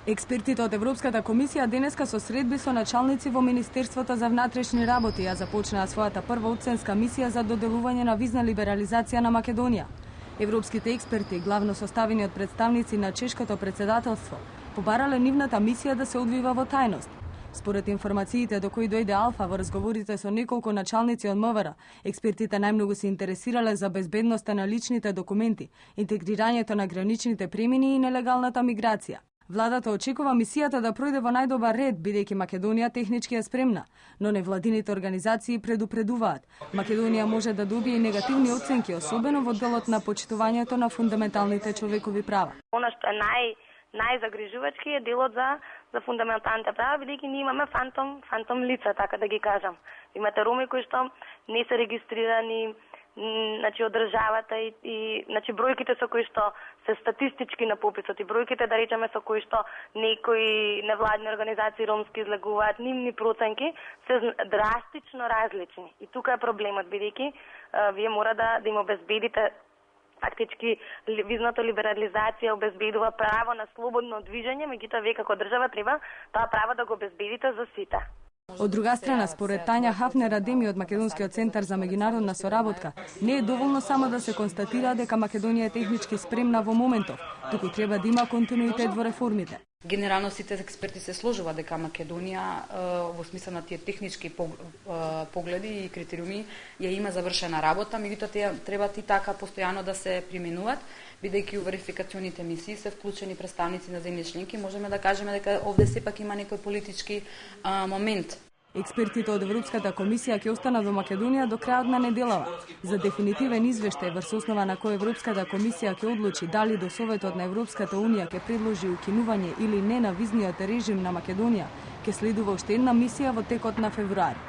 Експертите од Европската комисија денеска со средби со началници во Министерството за внатрешни работи ја започнаа својата прва оценска мисија за доделување на визна либерализација на Македонија. Европските експерти, главно составени од представници на чешкото председателство, побарале нивната мисија да се одвива во тајност. Според информациите до кои дојде Алфа во разговорите со неколку началници од МВР, експертите најмногу се интересирале за безбедноста на личните документи, интегрирањето на граничните премини и нелегалната миграција. Владата очекува мисијата да пројде во најдобар ред, бидејќи Македонија технички е спремна, но невладините организации предупредуваат. Македонија може да добие и негативни оценки, особено во делот на почитувањето на фундаменталните човекови права. Она што е најзагрижувачки е делот за фундаменталните права, бидејќи ние имаме фантом лица, така да ги кажам. Имате роми кои што не се регистрирани, од државата и бројките со кои што се статистички на пописот и бројките, да речеме, со кои што некои невладни организации ромски излегуваат, нивни проценки се драстично различни. И тука е проблемот, бидејќи вие мора да им обезбедите фактички визната либерализација обезбедува право на слободно движење, меѓутоа вие како држава треба тоа право да го обезбедите за сите. Од друга страна, според Тања Хафнер Адеми од Македонскиот центар за меѓународна соработка, не е доволно само да се констатира дека Македонија е технички спремна во моментов, туку треба да има континуитет во реформите. Генерално сите експерти се сложува дека Македонија во смисла на тие технички погледи и критериуми ја има завршена работа, меѓутоа треба и така постојано да се применуваат, бидејќи у верификационите мисии се вклучени представници на земји членки, можеме да кажеме дека овде сепак има некој политички момент. Експертите од Европската комисија ќе останат во Македонија до крајот на неделава за дефинитивен извештај врз основа на кој Европската комисија ќе одлучи дали до Советот на Европската унија ќе предложи укинување или не на визниот режим на Македонија, ќе следува уште една мисија во текот на февруари.